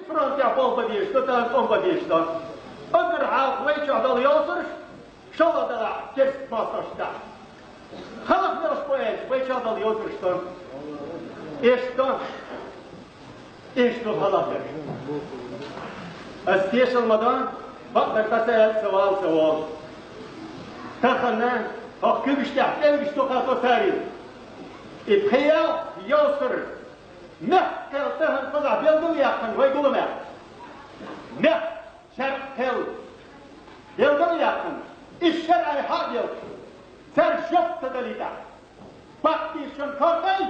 Fransa Polpadista, dan Polpadista. Ander haal weet je dat Jozers, zal dat de kerstmaster staan. Half wel spoed, weet je dat Jozers staan. Eerst nog half er. Als eerste Ramadan, wat met dat hij zoal. Takana, ook kubistak, toch al tot daar. Ik ga Jozer. نه كالتهم فضع بيلدم يقن ويقول ما نه شرق هل بيلدم يقن الشرع حاضر سر شفت دليتا بقتي شن كرتي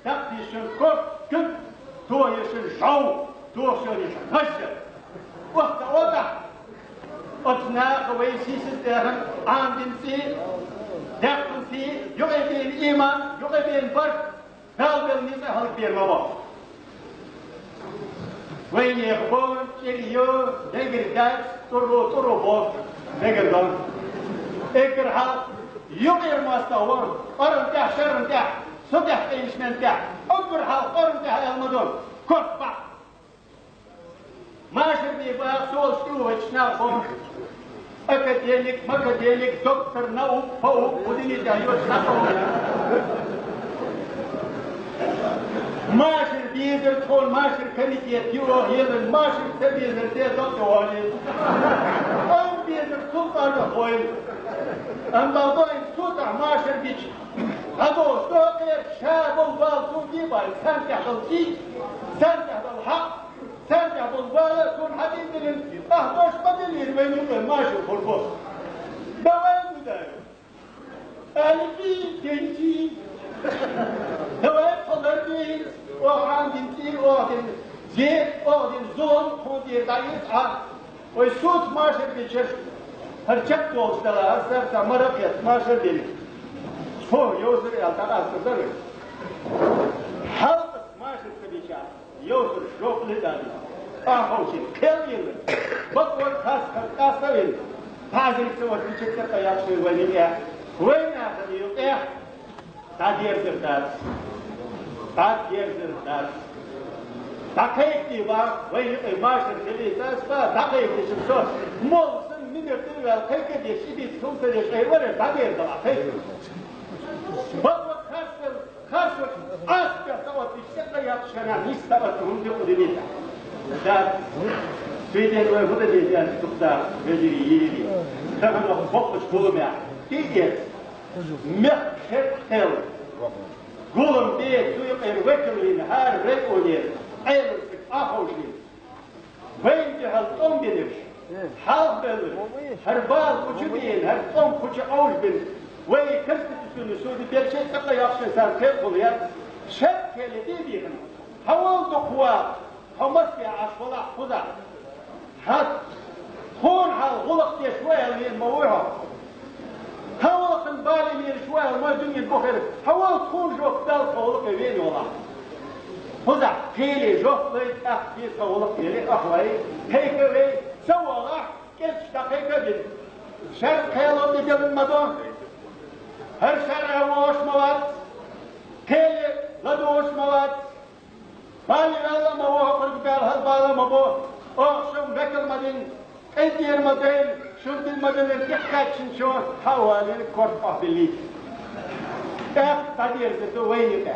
تقتي شن كرت كنت تو يشن جو تو شن يشن هشر وقت وضع أتنا قويسي ستهم عندن سي دقن سي يغيبين إيمان يغيبين فرق Velbel niet halk weer maar wat. Wanneer gewoon serieus negatief toro bot negatief. Ik had jonger master arm tah sharm tah sudah instrument tah over hal arm tah elmadon kort pak. Maar ze die bij zoals het snel komt. Academic dokter nou hoe moet je dat je snap. Maaser biezer kon maaser kaliteit juo hier maaser biezer te doktoren. Biezer sultan de hoil. En dan doin sultan maaser biç. Ado stoker şabul bal sundi bal sen tahılki sen tahıl hak sen tahıl bal kun hadindin ahdoş badilir benim maaser kurbo. Devam edelim. Elbi genci هواء قلبي وعند تير وعند زيت وعند زون خودي دايت ويسوت ماشر بيشر هرچك دوستلا سر تمرقيت ماشر دي هو يوزر يالتاق أسكتر حلق ماشر كبيشا يوزر شوف لداني أهوشي كل يلي بطور خاص كاسوين تازل سوى بيشكر قياس في وليك وين أخذ يوقع Tadier zirdat. Takayık diye var, ve maaşın gelirse, takayık diye şimdi sor. Molsun minirtin ve kayık diye şimdi kumsa diye şey var ya, tadier de var, kayık. Bakma karşı, asya savat işlerle yapışana, hiç savat huncu udinita. Sweden ve bu da diye yani tukta, veciri yeri. Takın o bokmuş bulunmaya. Diye. Mehkel Gulum diye tuyup wekkelin her rekolir aylık ahoşin Bence halton bilir Halk bilir Her bal kuçu bilir Her ton kuçu ağuş bilir Ve konstitüsyonu söyledi bir şey sakla yapsın sen kel oluyor Şekkeli dediğin Haval dokuva Hamasya aşvala kuda Hat Hon hal gulak diye şvaya liyen mavurha هواكن بالي من شوية ما دنيا بخير هوا تكون جوك دال قولك وين والله هذا كيلي جوك ليت أخيس قولك يلي أخوي هيك لي سوى راح كيف تحقيق بيد شر كيلو بيجل المدون هر شر هواش مواد كيلي لدوش مواد بالي الله ما هو قلب قال هل بالا ما بو أخشم بكل مدين كيدير مدين شرط المدن تحكي شو حوالي الكورت أهلي تدير زتو وين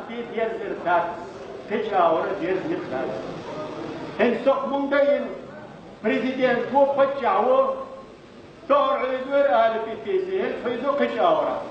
بيدير زرتات تجاور دير زرتات إن سق مندين بريزيدنت هو بتجاور دور عدور آل في تيزين فيزو كجاورة